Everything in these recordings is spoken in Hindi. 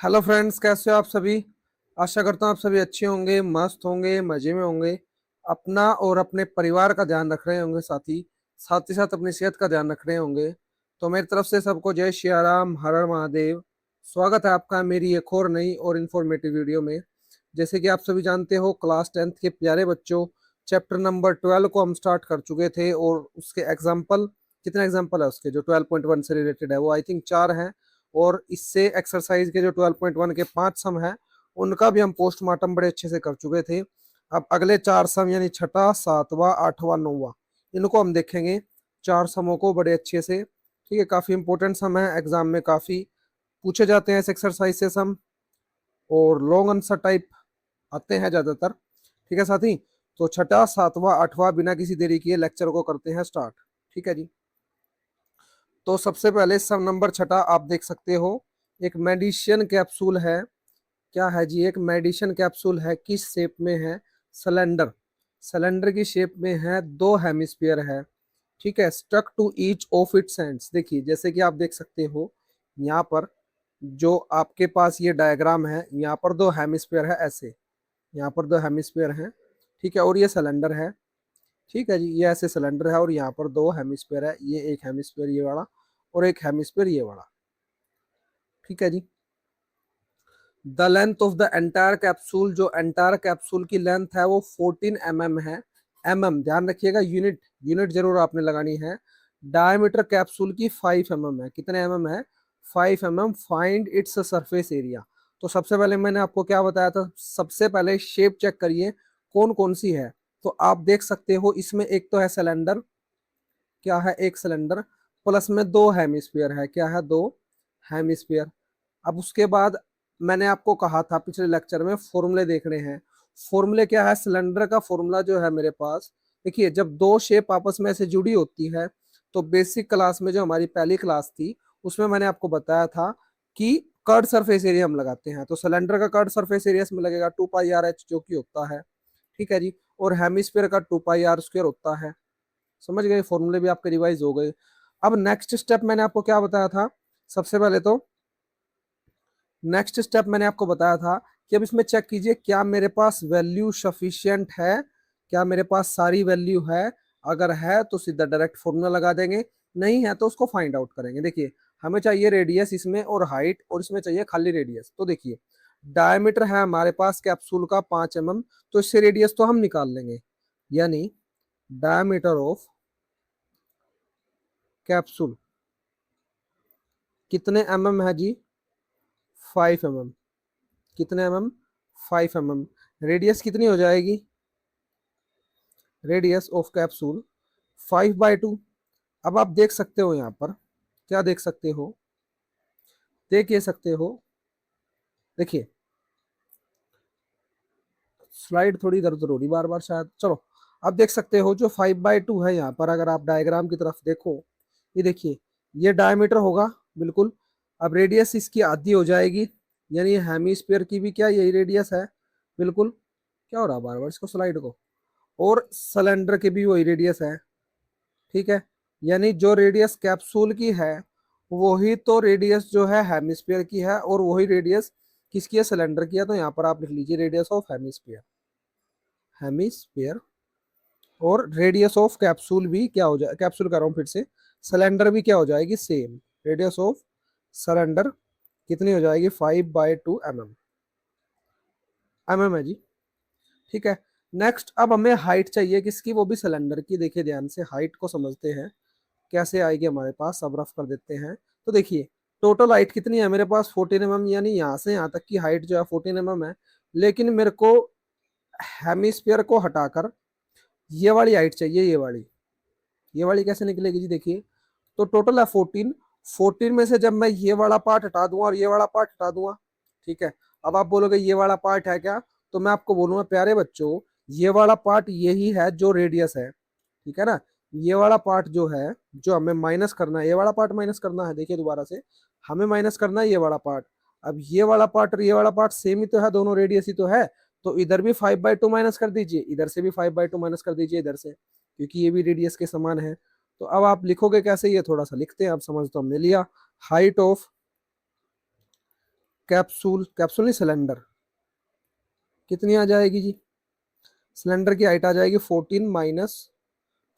हेलो फ्रेंड्स, कैसे हो आप सभी। आशा करता हूँ आप सभी अच्छे होंगे, मस्त होंगे, मजे में होंगे। अपना और अपने परिवार का ध्यान रख रहे होंगे, साथ ही साथ अपनी सेहत का ध्यान रख रहे होंगे। तो मेरी तरफ से सबको जय श्री राम, हर हर महादेव। स्वागत है आपका मेरी एक और नई और इन्फॉर्मेटिव वीडियो में। जैसे कि आप सभी जानते हो, क्लास 10th के प्यारे बच्चों, चैप्टर नंबर 12 को हम स्टार्ट कर चुके थे और उसके एग्जाम्पल, कितने एग्जाम्पल है उसके जो 12.1 से रिलेटेड है, वो आई थिंक 4 हैं। और इससे एक्सरसाइज के जो 12.1 के 5 सम है, उनका भी हम पोस्टमार्टम बड़े अच्छे से कर चुके थे। अब अगले 4 सम यानी छठा, सातवां, आठवां, नौवां, इनको हम देखेंगे। 4 समों को बड़े अच्छे से। ठीक है, काफी इंपॉर्टेंट सम है, एग्जाम में काफी पूछे जाते हैं इस एक्सरसाइज से सम, और लॉन्ग आंसर टाइप आते हैं ज्यादातर। ठीक है साथी, तो छठा, सातवां, आठवां बिना किसी देरी किए लेक्चर को करते हैं स्टार्ट। ठीक है जी। तो सबसे पहले सब नंबर छठा आप देख सकते हो, एक मेडिसिन कैप्सूल है। क्या है जी? एक मेडिसिन कैप्सूल है। किस शेप में है? सिलेंडर। सिलेंडर की शेप में है, दो हेमिस्फीयर है। ठीक है, stuck to each of its ends. देखिए, जैसे कि आप देख सकते हो यहाँ पर, जो आपके पास ये डायग्राम है, यहाँ पर दो हेमिस्फीयर है ऐसे, यहाँ पर दो हेमिस्फीयर है। ठीक है, और ये सिलेंडर है। ठीक है जी, ये ऐसे सिलेंडर है और यहाँ पर दो हेमिस्फीयर है, ये एक हेमिस्फीयर ये वाला और एक हेमिस्फीयर ये वाला। ठीक है जी। The length of the entire capsule, जो एंटायर कैप्सूल की लेंथ है वो 14 mm है। ध्यान रखिएगा, यूनिट यूनिट जरूर आपने लगानी है। डायमीटर कैप्सूल की 5 mm है। कितने है? 5 mm। Find its surface area. तो सबसे पहले मैंने आपको क्या बताया था, सबसे पहले शेप चेक करिए कौन कौन सी है। तो आप देख सकते हो इसमें एक तो है सिलेंडर। क्या है? एक सिलेंडर, प्लस में दो हेमिस्फीयर है। क्या है? दो हेमिस्फीयर। अब उसके बाद मैंने आपको कहा था पिछले लेक्चर में फॉर्मूले देखने हैं। फॉर्मूले क्या है? सिलेंडर का फॉर्मूला जो है मेरे पास, देखिए, जब दो शेप आपस में ऐसे जुड़ी होती है, तो बेसिक क्लास में जो हमारी पहली क्लास थी, उसमें मैंने आपको बताया था कि कर्ड सरफेस एरिया हम लगाते हैं। तो सिलेंडर का कर्ड सरफेस एरिया इसमें लगेगा 2πr h, जो कि होता है। ठीक है जी। और हेमिस्फीयर का 2πr² होता है। समझ गए? फॉर्मूले भी आपके रिवाइज हो गए। अब नेक्स्ट स्टेप मैंने आपको क्या बताया था? सबसे पहले तो नेक्स्ट स्टेप मैंने आपको बताया था कि अब इसमें चेक कीजिए क्या मेरे पास वैल्यू सफिशिएंट है, क्या मेरे पास सारी वैल्यू है। अगर है तो सीधा डायरेक्ट फॉर्मूला लगा देंगे, नहीं है तो उसको फाइंड आउट करेंगे। देखिए, हमें चाहिए रेडियस इसमें और हाइट, और इसमें चाहिए खाली रेडियस। तो देखिए, डायमीटर है हमारे पास कैप्सूल का 5 mm, तो इससे रेडियस तो हम निकाल लेंगे। यानी डायमीटर ऑफ कैप्सूल कितने है जी? 5 mm। कितने mm? 5 mm। रेडियस कितनी हो जाएगी? Radius of capsule 5/2। अब आप देख सकते हो यहाँ पर, क्या देख सकते हो? देख ये सकते हो, देखिए, स्लाइड थोड़ी इधर उधर हो रही बार बार शायद, चलो। आप देख सकते हो जो 5/2 है यहाँ पर, अगर आप डायग्राम की तरफ देखो, ये देखिए, ये डायमीटर होगा बिल्कुल। अब रेडियस इसकी आधी हो जाएगी, यानी हेमिस्फीयर की भी क्या यही रेडियस है बिल्कुल। क्या हो रहा बार बार इसको, स्लाइड को। और सिलेंडर की भी वही रेडियस है। ठीक है, यानी जो रेडियस कैप्सूल की है, वही तो रेडियस जो है हेमिस्फीयर की है, और वही रेडियस किसकी है? सिलेंडर की है। तो यहाँ पर आप लिख लीजिए रेडियस ऑफ हेमिस्फीयर। हेमिस्फीयर और रेडियस ऑफ कैप्सूल भी क्या हो जाए, कैप्सूल कर रहा हूँ फिर से, सिलेंडर भी क्या हो जाएगी? सेम। रेडियस ऑफ सिलेंडर कितनी हो जाएगी? 5/2 mm है जी। ठीक है। नेक्स्ट, अब हमें हाइट चाहिए किसकी? वो भी सिलेंडर की। देखिए ध्यान से, हाइट को समझते हैं कैसे आएगी हमारे पास, सब रफ कर देते हैं। तो देखिए, टोटल हाइट कितनी है मेरे पास? 14 mm, यानी यहाँ से यहाँ तक की हाइट जो है 14 mm है। लेकिन मेरे को हेमिस्फीयर को हटाकर ये वाली हाइट चाहिए, ये वाली। ये वाली कैसे निकलेगी जी? देखिए, तो टोटल है 14। 14 में से जब मैं ये वाला पार्ट हटा दूंगा और ये वाला पार्ट हटा दूंगा, ठीक है, अब आप बोलोगे ये वाला पार्ट है क्या? तो मैं आपको बोलूंगा प्यारे बच्चों, ये वाला पार्ट यही है जो रेडियस है। ठीक है ना? ये वाला पार्ट जो है, जो हमें माइनस करना है, ये वाला पार्ट माइनस करना है। देखिए दोबारा से, हमें माइनस करना है ये वाला पार्ट। अब ये वाला पार्ट और ये वाला पार्ट सेम ही तो है, दोनों रेडियस ही तो है। तो इधर भी 5/2 माइनस कर दीजिए, इधर से भी 5/2 माइनस कर दीजिए, इधर से, क्योंकि ये भी रेडियस के समान है। तो अब आप लिखोगे कैसे, ये थोड़ा सा लिखते हैं, आप समझ तो हमने लिया। हाइट ऑफ कैप्सूल, कैप्सूल नहीं सिलेंडर, कितनी आ जाएगी जी? सिलेंडर की हाइट आ जाएगी 14 माइनस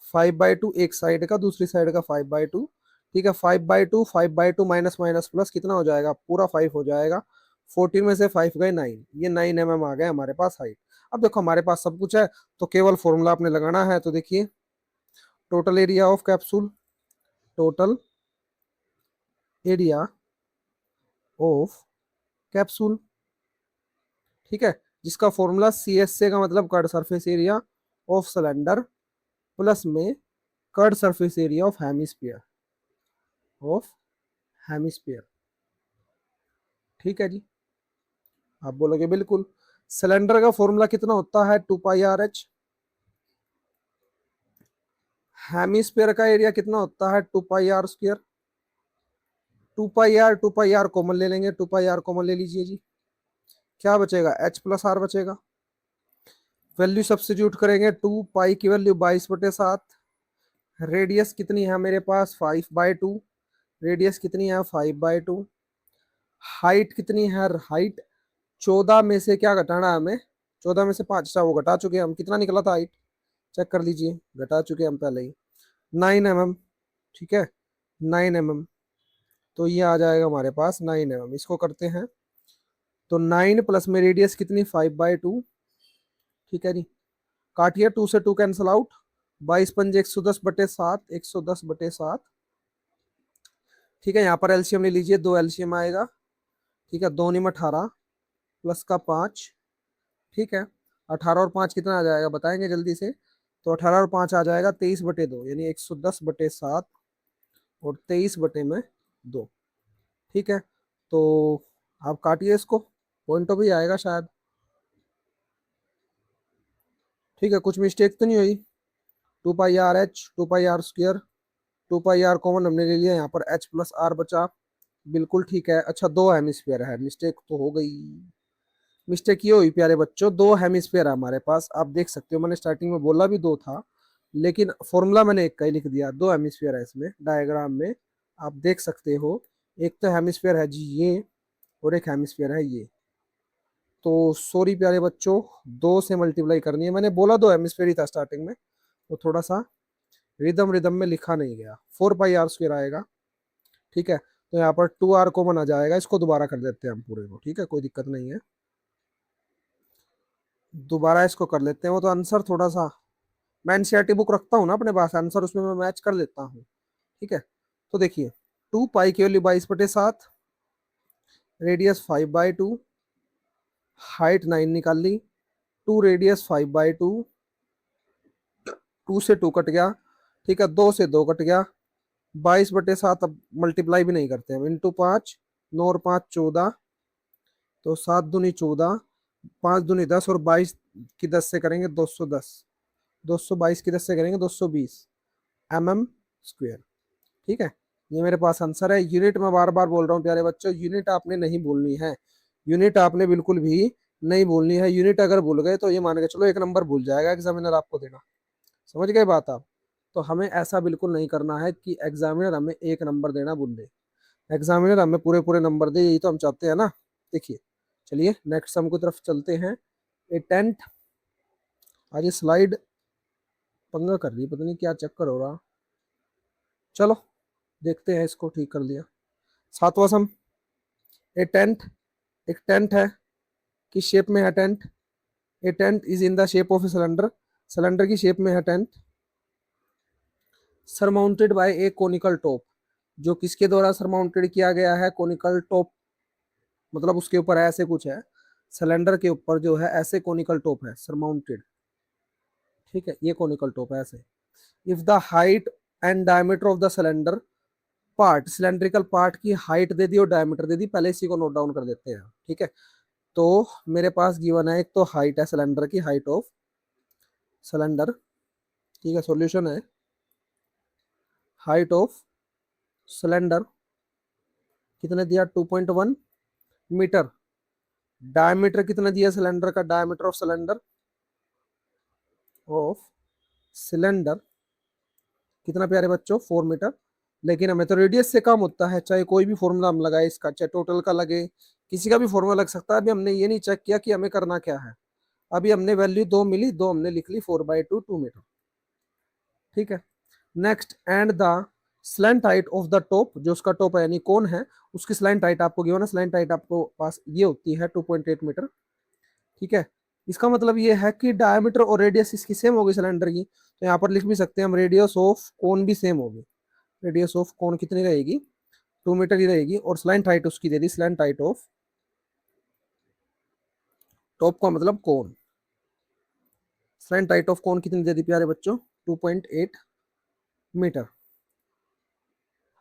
5/2, एक साइड का दूसरी साइड का 5/2। ठीक है, 5/2, 5/2 माइनस माइनस प्लस कितना हो जाएगा? पूरा 5 हो जाएगा। 14 में से 5 गए 9, ये 9 mm आ गए हमारे पास हाइट। अब देखो हमारे पास सब कुछ है, तो केवल फॉर्मूला आपने लगाना है। तो देखिए, total area of capsule, total area of capsule, ठीक है, जिसका फॉर्मूला CSA का मतलब curved surface area of cylinder plus में curved surface area of hemisphere, of hemisphere. ठीक है जी, आप बोलोगे बिल्कुल। सिलेंडर का फॉर्मूला कितना होता है? 2πRH। हेमिस्फीयर का एरिया कितना होता है? 2πr²। 2πr कॉमन ले लेंगे, 2πr कॉमन ले लीजिए जी, क्या बचेगा? H+R बचेगा। वैल्यू सब्स्टिट्यूट करेंगे, 2 पाई की वैल्यू 22/7। रेडियस कितनी है मेरे पास? 5/2। रेडियस कितनी है? 5/2। हाइट कितनी है? हाइट 14 में से क्या घटाना है हमें? 14 में से 5 था, वो घटा चुके हैं हम। कितना निकला था हाइट? चेक कर लीजिए, घटा चुके हैं हम पहले ही, 9 mm। ठीक है, 9 mm। तो ये आ जाएगा हमारे पास 9 mm। इसको करते हैं तो 9 प्लस में रेडियस कितनी? 5/2। ठीक है जी, काटिए, 2 से 2 कैंसिल आउट, 22×5 110/7, 110/7। ठीक है, यहाँ पर एलसीएम ले लीजिए, 2 एलसीएम आएगा। ठीक है, 2×18 प्लस का 5। ठीक है, 18 और 5 कितना आ जाएगा बताएंगे जल्दी से? तो 18 और 5 आ जाएगा 23/2, यानी 110/7 और 23/2। ठीक है, तो आप काटिए इसको, पॉइंट तो भी आएगा शायद। ठीक है, कुछ मिस्टेक तो नहीं हुई? 2πRH, 2πr², 2πr कॉमन हमने ले लिया, यहाँ पर H+R बचा। बिल्कुल ठीक है। अच्छा, 2 हेमिस्फीयर है, मिस्टेक तो हो गई। मिस्टेक ये हुई प्यारे बच्चों, 2 हेमिस्फीयर है हमारे पास। आप देख सकते हो, मैंने स्टार्टिंग में बोला भी 2 था, लेकिन फॉर्मूला मैंने एक का ही लिख दिया। 2 हेमिस्फीयर है इसमें, डायग्राम में आप देख सकते हो। एक तो हेमिस्फीयर है जी ये, और एक हेमिस्फीयर है ये। तो सॉरी प्यारे बच्चों, 2 से मल्टीप्लाई करनी है। मैंने बोला 2 हेमिस्फीयर ही था स्टार्टिंग में, वो थोड़ा सा रिदम रिदम में लिखा नहीं गया। 4πr² आएगा। ठीक है, तो यहाँ पर 2r कॉमन आ जाएगा। इसको दोबारा कर देते हैं हम पूरे को, ठीक है, कोई दिक्कत नहीं है। दोबारा इसको कर लेते हैं। वो तो आंसर थोड़ा सा, मैं एनसीईआरटी बुक रखता हूँ ना अपने पास, आंसर उसमें मैं मैच कर लेता हूँ। ठीक है, तो देखिए, 2 पाई की वैल्यू 22/7, रेडियस 5/2, हाइट 9 निकाल ली, 2 रेडियस 5/2, 2 से 2 कट गया। ठीक है, 2 से 2 कट गया, 22/7। अब मल्टीप्लाई भी नहीं करते हम, इंटू 5, 9 और 5 14, तो 7 दूनी 14, 5 दूनी 10, और 22 की 10 से करेंगे 210, 222 की 10 से करेंगे 220 mm²। ठीक है, ये मेरे पास आंसर है। यूनिट मैं बार बार बोल रहा हूँ प्यारे बच्चों, यूनिट आपने नहीं बोलनी है, यूनिट आपने बिल्कुल भी नहीं बोलनी है। यूनिट अगर भूल गए तो ये मान के चलो 1 नंबर भूल जाएगा एग्जामिनर आपको देना। समझ गए बात आप? तो हमें ऐसा बिल्कुल नहीं करना है कि एग्जामिनर हमें 1 नंबर देना भूल दे। एग्जामिनर हमें पूरे पूरे नंबर दे, यही तो हम चाहते हैं ना। देखिए, चलिए नेक्स्ट सम की तरफ चलते हैं। ए टेंट, आज ये स्लाइड पंगा कर रही है, पता नहीं क्या चक्कर हो रहा। चलो देखते हैं, इसको ठीक कर लिया। 7वां सम, ए टेंट, एक टेंट है, किस शेप में है tent? A tent is in the shape of a cylinder, cylinder की शेप में है टेंट, सरमाउंटेड बाय ए कोनिकल टॉप, जो किसके द्वारा सरमाउंटेड किया गया है? कोनिकल टॉप, मतलब उसके ऊपर ऐसे कुछ है, सिलेंडर के ऊपर जो है ऐसे कोनिकल टॉप है, सरमाउंटेड। ठीक है, ये कोनिकल टॉप है ऐसे। If the height and diameter of the cylinder part, cylindrical part की हाइट दे दी और डायमीटर दे दी, पहले इसी को नोट डाउन कर देते हैं। ठीक है, तो मेरे पास गिवन है, एक तो हाइट है सिलेंडर की, हाइट ऑफ सिलेंडर। ठीक है, सॉल्यूशन है, हाइट ऑफ सिलेंडर कितने दिया? 2.1 मीटर। डायमीटर कितना दिया सिलेंडर का? Diameter of cylinder, of cylinder कितना प्यारे बच्चों? 4 मीटर। लेकिन हमें तो रेडियस से कम होता है, चाहे कोई भी फॉर्मूला हम लगाए इसका, चाहे टोटल का लगे, किसी का भी फॉर्मूला लग सकता है। अभी हमने ये नहीं चेक किया कि हमें करना क्या है। अभी हमने वैल्यू 2 मिली, 2 हमने लिख ली, 4/2 2 मीटर। ठीक है। Next, and the slant height of the top, जो उसका टॉप है यानी कौन है, उसकी स्लैंट हाइट आपको गिवन है। स्लैंट हाइट आपको पास ये होती है 2.8 मीटर। ठीक है। इसका मतलब ये है कि डायमीटर और रेडियस इसकी सेम होगी सिलेंडर की, तो यहाँ पर लिख भी सकते हैं हम रेडियस ऑफ कोन भी सेम होगी। रेडियस ऑफ कोन कितनी रहेगी, 2 मीटर ही रहेगी। और स्लैंट हाइट उसकी दे दी, स्लैंट हाइट ऑफ टॉप का मतलब कोन। स्लैंट हाइट ऑफ कोन कितनी दे दी प्यारे बच्चों, 2.8 मीटर।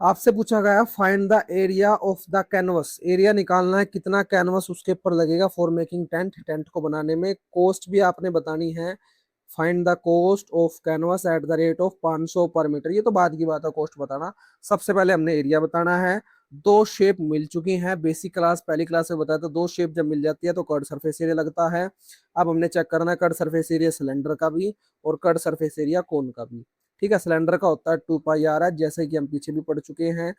आपसे पूछा गया find the area of the canvas, area निकालना है कितना कैनवस उसके ऊपर लगेगा फॉर मेकिंग टेंट, टेंट को बनाने में। कोस्ट भी आपने बतानी है, find the cost of canvas at the rate of 500 पर मीटर। ये तो बाद की बात है कोस्ट बताना, सबसे पहले हमने एरिया बताना है। दो शेप मिल चुकी हैं, बेसिक क्लास पहली क्लास में बताया था, दो शेप जब मिल जाती है तो कर्ड सरफेस एरिया लगता है। अब हमने चेक करना है कर्ड सरफेस एरिया सिलेंडर का भी और कर्ड सरफेस एरिया कोन का भी। ठीक है। सिलेंडर का होता है 2πr, जैसे कि हम पीछे भी पढ़ चुके हैं।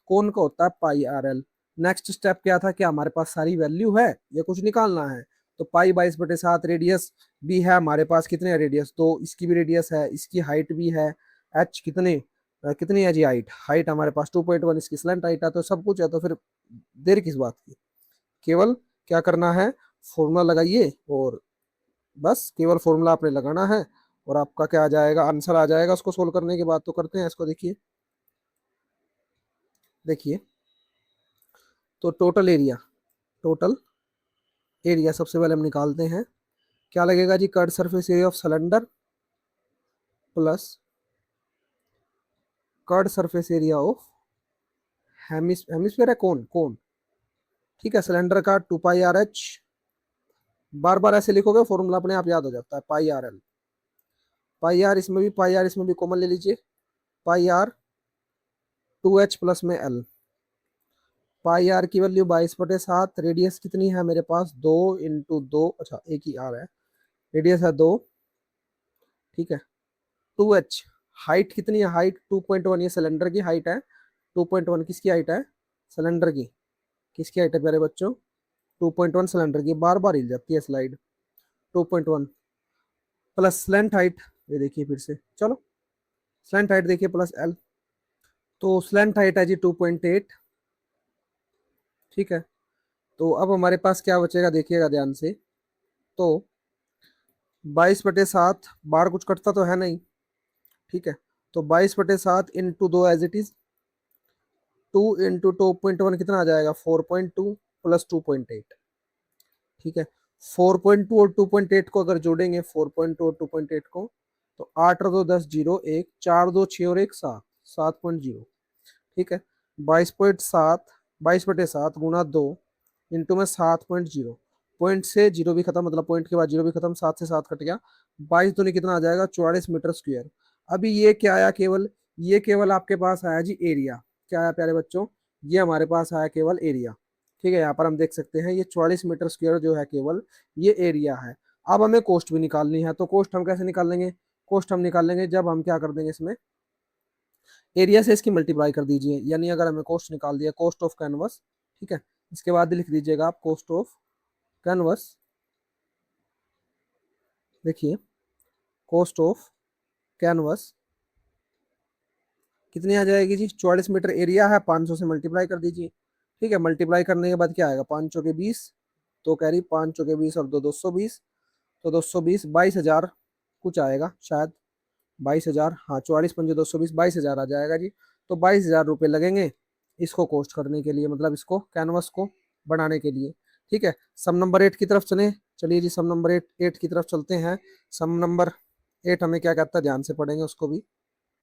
कोन का होता है πrl। नेक्स्ट स्टेप क्या था, क्या हमारे पास सारी वैल्यू है, ये कुछ निकालना है। तो π/22 रेडियस भी है हमारे पास, कितने रेडियस, तो इसकी भी रेडियस है, इसकी हाइट भी है। h कितनी है जी, हाइट, हाइट हमारे पास 2.1, इसकी स्लैंट हाइट है, तो सब कुछ है। तो फिर देर किस बात की, केवल क्या करना है, फॉर्मूला लगाइए और बस केवल फॉर्मूला आपने लगाना है और आपका क्या आ जाएगा, आंसर आ जाएगा। उसको सोल्व करने के बाद तो करते हैं इसको, देखिए देखिए। तो टोटल एरिया सबसे पहले हम निकालते हैं। क्या लगेगा जी, curved surface area of cylinder plus curved surface area of hemisphere है कौन कौन। ठीक है। सिलेंडर का 2πrh, बार बार ऐसे लिखोगे फॉर्मूला अपने आप याद हो जाता है, πrl। पाई आर इसमें भी, पाई आर इसमें भी कॉमन ले लीजिए, πr 2h प्लस में l। पाई आर की वैल्यू 22/7, रेडियस कितनी है मेरे पास, 2 × 2, अच्छा एक ही आर है, रेडियस है 2। ठीक है। 2h, हाइट कितनी है, हाइट 2.1, ये सिलेंडर की हाइट है। 2.1 किसकी हाइट है, सिलेंडर की। किसकी हाइट है प्यारे बच्चों, 2.1 सिलेंडर की, बार बार हिल जाती है स्लाइड। 2.1 प्लस स्लैंट हाइट, ये देखिए फिर से, चलो स्लैंट हाइट देखिए प्लस एल। तो स्लैंट हाइट है जी 2.8। ठीक है। तो अब हमारे पास क्या बचेगा, देखिएगा ध्यान से। तो 22/7, बार कुछ कटता तो है नहीं। ठीक है। तो 22/7 इंटू 2 एज इट इज, 2 × 2.1 कितना आ जाएगा, 4.2 प्लस 2.8। ठीक है। 4.2 और 2.8 को अगर जोड़ेंगे, 4.2 और 2.8 को, तो 8 और 2 10, 0 1, 4 2 6 और 1 7, 7.0। ठीक है। 22/7, 22/7 गुना 2 इंटू में 7.0, पॉइंट से जीरो भी खत्म, मतलब पॉइंट के बाद जीरो भी खत्म, 7 से 7 कट गया, 22 दूनी कितना आ जाएगा, 44 मीटर स्क्वायर। अभी ये क्या आया, केवल ये केवल आपके पास आया जी एरिया। क्या आया प्यारे बच्चों, ये हमारे पास आया केवल एरिया। ठीक है। यहाँ पर हम देख सकते हैं ये 44 मीटर स्क्वायर जो है केवल ये एरिया है। अब हमें कोस्ट भी निकालनी है, तो कोस्ट हम कैसे निकाल लेंगे, कोस्ट हम निकाल लेंगे जब हम क्या कर देंगे, इसमें एरिया से इसकी मल्टीप्लाई कर दीजिए, यानी अगर हमें कोस्ट निकाल दिया, कोस्ट ऑफ कैनवस। ठीक है। इसके बाद लिख दीजिएगा आप कोस्ट ऑफ कैनवस। देखिए कोस्ट ऑफ कैनवस कितनी आ जाएगी जी, 44 मीटर एरिया है, 500 से मल्टीप्लाई कर दीजिए। ठीक है। मल्टीप्लाई करने के बाद क्या आएगा, 5 चौके 20, तो कह रही 5 चौके 20 और 220, तो 220 22,000 कुछ आएगा शायद, 22,000, हाँ 44 × 5 220, 22,000 आ जाएगा जी। तो 22,000 रुपये लगेंगे इसको कोस्ट करने के लिए, मतलब इसको कैनवस को बनाने के लिए। ठीक है। सम नंबर 8 की तरफ चले, चलिए जी सम नंबर 8 की तरफ चलते हैं। सम नंबर 8 हमें क्या कहता है, ध्यान से पढ़ेंगे उसको भी।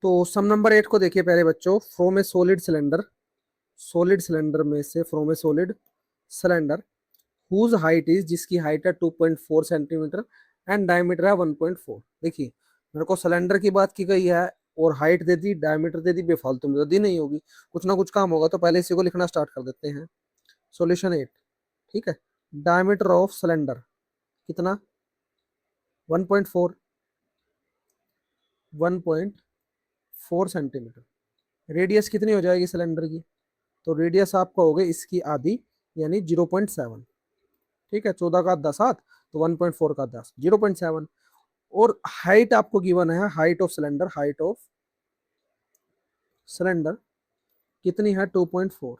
तो सम नंबर 8 को देखिए प्यारे बच्चों, from a solid cylinder, solid cylinder में से, from a solid cylinder whose height is, जिसकी हाइट है 2.4 सेंटीमीटर एंड डायमीटर है 1.4। देखिए मेरे को सिलेंडर की बात की गई है और हाइट दे दी, डायमीटर दे दी, बेफालतू में तो दी नहीं होगी, कुछ ना कुछ काम होगा, तो पहले इसी को लिखना स्टार्ट कर देते हैं। सॉल्यूशन 8। ठीक है। डायमीटर ऑफ सिलेंडर कितना, 1.4, 1.4 सेंटीमीटर। रेडियस कितनी हो जाएगी सिलेंडर की, तो रेडियस आपका हो गई इसकी आधी, यानी 0.7। ठीक है, 14 का 10 तो 1.4 का 10, 0.7। और हाइट आपको गिवन है, height of cylinder, height of cylinder कितनी है, 2.4।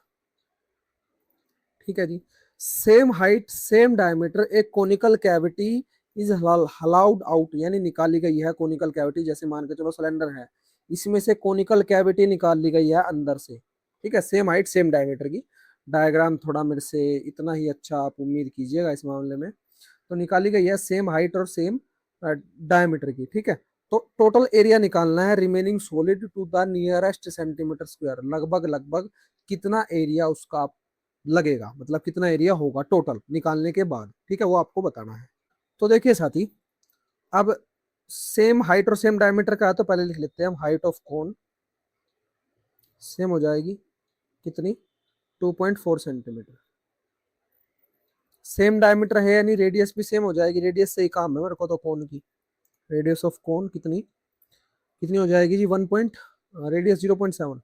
ठीक है जी। सेम हाइट सेम डायमीटर एक कोनिकल कैविटी इज हलाउड आउट, यानी निकाली गई है कोनिकल कैविटी। जैसे मान के चलो सिलेंडर है, इसमें से कोनिकल कैविटी निकाल ली गई है अंदर से। ठीक है, सेम हाइट सेम डायमीटर की। डायग्राम थोड़ा मेरे से इतना ही अच्छा आप उम्मीद कीजिएगा इस मामले में। तो निकाली गई है सेम हाइट और सेम डायमीटर की। ठीक है, तो टोटल एरिया निकालना है remaining solid to the nearest centimetre square. लगभग लगभग कितना एरिया उसका लगेगा, मतलब कितना एरिया होगा टोटल निकालने के बाद। ठीक है, वो आपको बताना है। तो देखिए साथी, अब सेम हाइट और सेम डायमीटर का है तो पहले लिख लेते हैं हम। हाइट ऑफ कोन सेम हो जाएगी कितनी, 2.4 सेंटीमीटर। सेम डायमीटर है यानी रेडियस भी सेम हो जाएगी, रेडियस से ही काम है मेरे को तो कोन की। रेडियस ऑफ कोन कितनी कितनी हो जाएगी जी, 1 पॉइंट, रेडियस 0.7।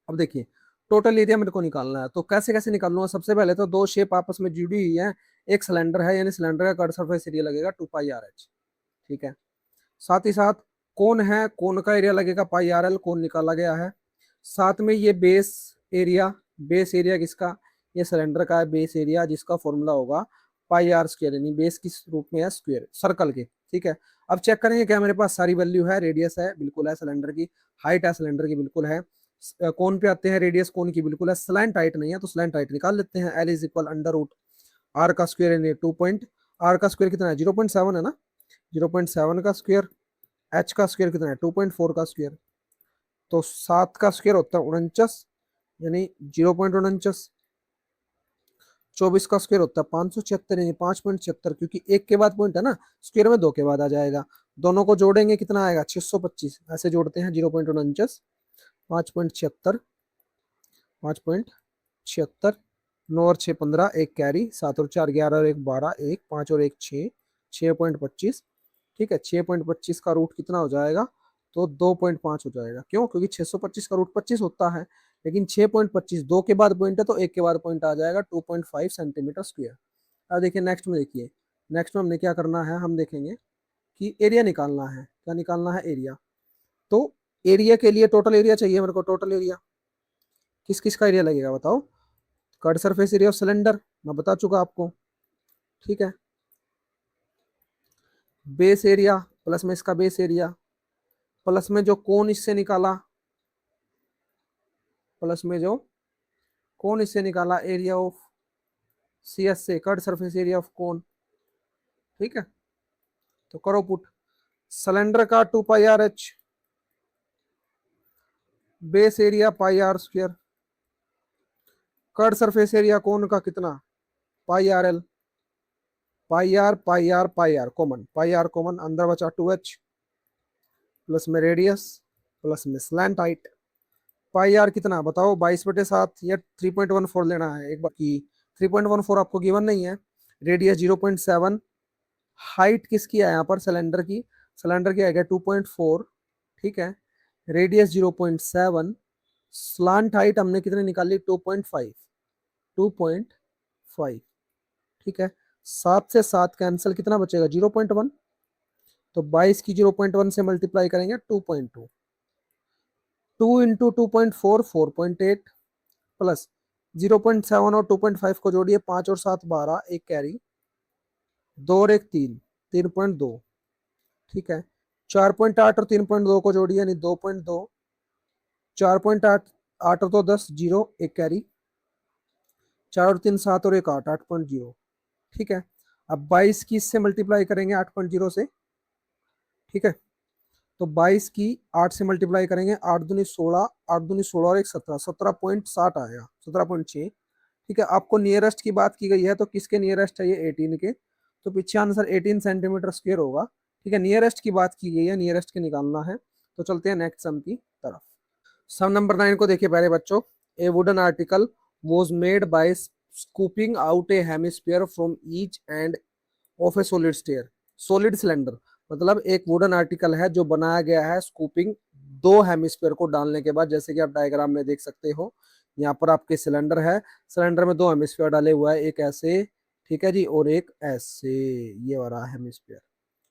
अब देखिए टोटल एरिया मेरे को निकालना है, तो कैसे कैसे निकालूंगा। सबसे पहले तो दो शेप आपस में जुड़ी हुई है, एक सिलेंडर है यानी सिलेंडर का कर्व सरफेस एरिया लगेगा 2πRh। ठीक है, साथ ही साथ कोन है, कोन का एरिया लगेगा πRL, कोन निकाला गया है। साथ में ये बेस एरिया, बेस एरिया किसका, ये सिलेंडर का है बेस एरिया, जिसका फॉर्मूला होगा πr², यानी बेस किस रूप में है, स्क्वायर सर्कल के। ठीक है, अब चेक करेंगे क्या मेरे पास सारी वैल्यू है। रेडियस है बिल्कुल है सिलेंडर की, हाइट है सिलेंडर की बिल्कुल है, कौन पे आते हैं, रेडियस कोन की बिल्कुल है, स्लैंट हाइट नहीं है तो स्लैंट हाइट निकाल लेते हैं। L is equal under root R का स्क्वायर, यानी 2 पॉइंट, आर का स्क्वायर कितना है 0.7 है ना, 0.7 का स्क्वायर, एच का स्क्वायर कितना है 2.4 का स्क्वायर, तो 7 का स्क्वायर होता है 49, यानी 0.49। 24 का स्क्वायर होता है 576, यानी 5.76, क्योंकि एक के बाद पॉइंट है ना, स्क्वायर में दो के बाद आ जाएगा। दोनों को जोड़ेंगे कितना आएगा 625, ऐसे जोड़ते हैं 0.49, 5.76, 5.76, 9 और 6 15, एक कैरी, 7 और 4 11 और 1 12, 1 5 और 1 6, 6.25। ठीक है, 6.25 का रूट कितना हो जाएगा, तो 2.5 हो जाएगा। क्यों, क्योंकि 625 का रूट 25 होता है, लेकिन 6.25 दो के बाद पॉइंट है तो एक के बाद पॉइंट आ जाएगा 2.5 सेंटीमीटर स्क्वायर। अब देखिए नेक्स्ट में, देखिए नेक्स्ट में हमने क्या करना है, हम देखेंगे कि एरिया निकालना है। क्या निकालना है, एरिया। तो एरिया के लिए टोटल एरिया चाहिए मेरे को, टोटल एरिया किस किस का एरिया लगेगा बताओ। Cut surface area of cylinder मैं बता चुका आपको। ठीक है, बेस एरिया प्लस में इसका बेस एरिया, प्लस में जो कोन इससे निकाला, प्लस में जो कोन इससे निकाला, एरिया ऑफ सी एस से, curved surface area of cone. ठीक है, तो करो पुट, सिलेंडर का 2πRh, base area πr², curved surface area cone का कितना πRL, pi R common, pi R common, अंदर बचा 2h, प्लस में रेडियस, प्लस में स्लैंट हाइट। पाई आर कितना बताओ, 22/7 या 3.14 लेना है एक बार की, 3.14 आपको गिवन नहीं है। रेडियस 0.7, हाइट किसकी है यहाँ पर, सिलेंडर की, सिलेंडर की आएगा 2.4। ठीक है, रेडियस 0.7, स्लांट हाइट हमने कितने निकाली 2.5, 2.5। ठीक है, 7 से 7 कैंसिल, कितना बचेगा 0.1, तो 22 की 0.1 से मल्टीप्लाई करेंगे 2.2, 2 इंटू 2.4 4.8, प्लस 0.7 और 2.5 को जोड़िए, 5 और 7 12, एक कैरी, 2 और 1 3, 3.2। ठीक है, 4.8 और 3.2 को जोड़िए यानी 2.2, 4.8, 8 और 2 10, 0 एक कैरी, 4 और 3 7 और 1 8, 8.0। ठीक है, अब 22 की इससे मल्टीप्लाई करेंगे 8.0 से। ठीक है, तो 22 की 8 से मल्टीप्लाई करेंगे, 8 दूनी 16, 8 दूनी 16 और एक 17, 17.60 आएगा, 17.6। ठीक है, आपको नियरेस्ट की बात की गई है तो किसके नियरेस्ट है, ये 18 के, तो पीछे आंसर 18 सेंटीमीटर स्क्वायर होगा। ठीक है, नियरेस्ट की बात की गई है, नियरेस्ट के निकालना है। तो चलते हैं नेक्स्ट सम की तरफ। सम नंबर 9 को देखिए पहले बच्चों। A wooden article was made by scooping out a hemisphere from each end of a solid stair, solid cylinder. मतलब एक वुडन आर्टिकल है जो बनाया गया है स्कूपिंग, दो हेमिस्फीयर को डालने के बाद, जैसे कि आप डायग्राम में देख सकते हो यहाँ पर आपके सिलेंडर है, सिलेंडर में दो हेमिस्फीयर डाले हुआ है, एक ऐसे, ठीक है जी, और एक ऐसे, ये वाला हेमिस्फीयर,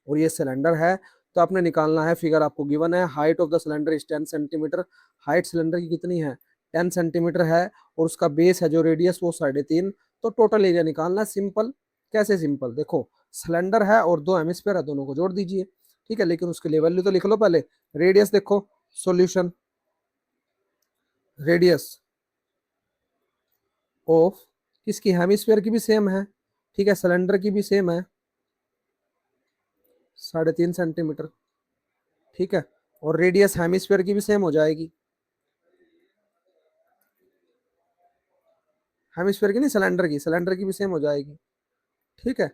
और ये सिलेंडर है। तो आपने निकालना है, फिगर आपको गिवन है, height of the cylinder is 10 centimetre. Height cylinder की कितनी है, 10 सेंटीमीटर है, और उसका बेस है जो रेडियस वो 3.5। तो टोटल एरिया निकालना है, सिंपल। कैसे सिंपल, देखो सिलेंडर है और दो हेमिस्फीयर है, दोनों को जोड़ दीजिए, ठीक है, लेकिन उसके लिए वैल्यू तो लिख लो पहले। रेडियस देखो, सॉल्यूशन, रेडियस ऑफ किसकी, हेमिस्फीयर की भी सेम है, ठीक है, सिलेंडर की भी सेम है, 3.5 सेंटीमीटर, ठीक है, और रेडियस हेमिस्फीयर की भी सेम हो जाएगी, हेमिस्फीयर की नहीं, सिलेंडर की भी सेम हो जाएगी, ठीक है।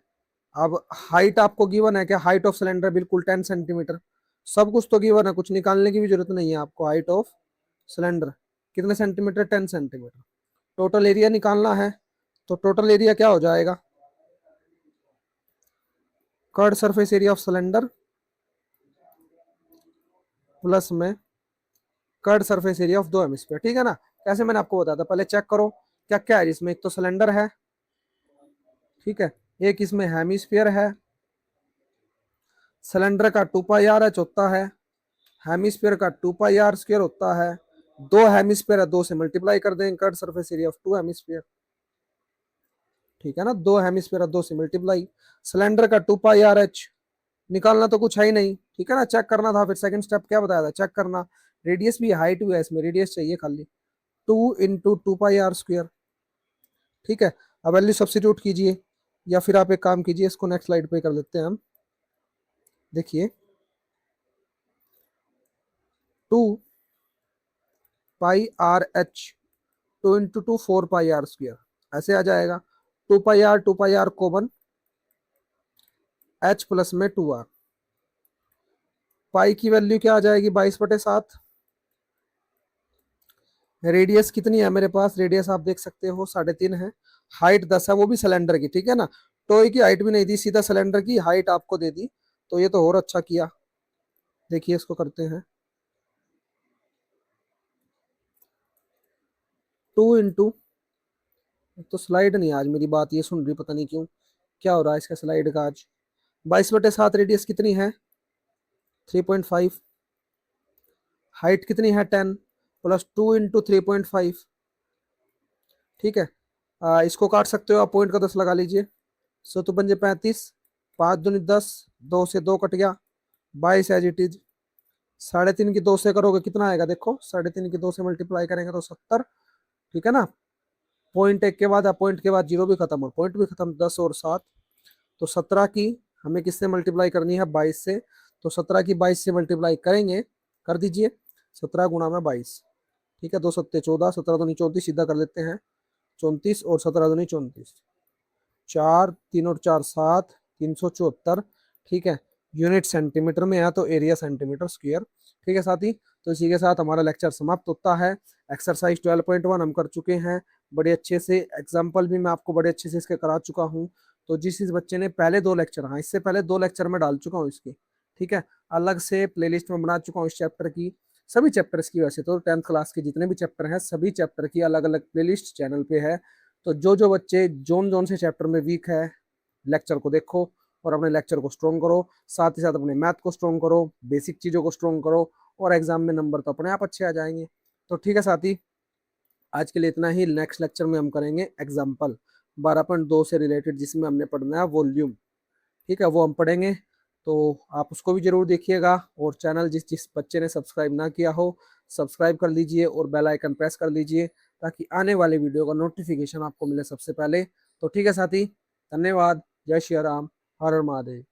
अब हाइट आपको गिवन है क्या, हाइट ऑफ सिलेंडर बिल्कुल 10 सेंटीमीटर, सब कुछ तो गिवन है, कुछ निकालने की भी जरूरत नहीं है आपको। हाइट ऑफ सिलेंडर कितने सेंटीमीटर, 10 सेंटीमीटर। टोटल एरिया निकालना है, तो टोटल एरिया क्या हो जाएगा, curd surface area of cylinder plus में कर्ड सरफेस एरिया ऑफ दो हेमिस्फीयर, ठीक है ना। कैसे, मैंने आपको बताया था, पहले चेक करो क्या क्या है इसमें। एक तो सिलेंडर है, ठीक है, एक इसमें हेमिस्फीयर है, सिलेंडर का 2 पाई आर एच होता है, हेमिस्फीयर का 2 पाई आर स्क्वायर होता है, दो हेमिस्फीयर है, दो से मल्टीप्लाई कर देंगे, curved surface area of two hemisphere, ठीक है ना, दो हेमिस्फीयर है, दो से मल्टीप्लाई, सिलेंडर का 2 पाई आर एच, निकालना तो कुछ है ही नहीं, ठीक है ना, चेक करना था। फिर सेकंड स्टेप क्या बताया था, चेक करना, रेडियस भी हाइट भी है, इसमें रेडियस चाहिए खाली, 2 × 2 पाई आर स्क्वायर, ठीक है। अब वैल्यू सब्सिट्यूट कीजिए, या फिर आप एक काम कीजिए, इसको नेक्स्ट स्लाइड पे कर लेते हैं हम। देखिए 2 pi R H, 2 × 2 4 pi R square, ऐसे आ जाएगा। 2 pi R common, H plus में 2 आर, पाई की वैल्यू क्या आ जाएगी, 22/7। रेडियस कितनी है मेरे पास, रेडियस आप देख सकते हो 3.5 है, हाइट 10 है, वो भी सिलेंडर की, ठीक है ना, टॉय की हाइट भी नहीं दी, सीधा सिलेंडर की हाइट आपको दे दी, तो ये तो और अच्छा किया। देखिए इसको करते हैं, 2 × तो स्लाइड नहीं, आज मेरी बात ये सुन रही, पता नहीं क्यों क्या हो रहा है इसका स्लाइड का आज। 22/7, रेडियस कितनी है 3.5, हाइट कितनी है 10, प्लस 2 × 3.5, ठीक है। इसको काट सकते हो आप, पॉइंट का 10 लगा लीजिए, 7×5 = 35, 5×2 = 10, 2 से 2 कट गया, 22 एज इट इज। 3.5 की 2 से करोगे कितना आएगा, देखो 3.5 की 2 से मल्टीप्लाई करेंगे तो 70, ठीक है ना। पॉइंट एक के बाद, पॉइंट के बाद जीरो भी खत्म और पॉइंट भी खत्म, 10 और 7, तो 17 की हमें किससे मल्टीप्लाई करनी है, 22 से, तो 17 की 22 से मल्टीप्लाई करेंगे, कर दीजिए, 17 × 22, ठीक है, 2 सत्ते 14, 17 दूनी 34, सीधा कर लेते हैं 34, और 17 दूनी 34, 4 3 और 4 7, 374, ठीक है। यूनिट सेंटीमीटर में है तो एरिया सेंटीमीटर स्क्वायर, ठीक है साथी। तो इसी के साथ हमारा लेक्चर समाप्त होता है। एक्सरसाइज 12.1 हम कर चुके हैं बड़े अच्छे से, एग्जाम्पल भी मैं आपको बड़े अच्छे से इसके करा चुका हूँ। तो जिस बच्चे ने पहले 2 लेक्चर, हाँ इससे पहले 2 लेक्चर में डाल चुका हूँ इसकी, ठीक है, अलग से प्लेलिस्ट में बना चुका हूँ इस चैप्टर की, सभी चैप्टर्स की, वैसे तो 10th क्लास के जितने भी चैप्टर हैं सभी चैप्टर की अलग अलग प्लेलिस्ट चैनल पे है। तो जो जो बच्चे जोन जोन से चैप्टर में वीक है, लेक्चर को देखो और अपने लेक्चर को स्ट्रॉन्ग करो, साथ ही साथ अपने मैथ को स्ट्रॉन्ग करो, बेसिक चीज़ों को स्ट्रॉन्ग करो, और एग्जाम में नंबर तो अपने आप अच्छे आ जाएंगे। तो ठीक है साथी, आज के लिए इतना ही। नेक्स्ट लेक्चर में हम करेंगे एग्जाम्पल 12.2 से रिलेटेड, जिसमें हमने पढ़ना है वॉल्यूम, ठीक है, वो हम पढ़ेंगे। तो आप उसको भी जरूर देखिएगा, और चैनल जिस जिस बच्चे ने सब्सक्राइब ना किया हो, सब्सक्राइब कर लीजिए और बेल आइकन प्रेस कर लीजिए, ताकि आने वाले वीडियो का नोटिफिकेशन आपको मिले सबसे पहले। तो ठीक है साथी, धन्यवाद, जय श्री राम, हर हर महादेव।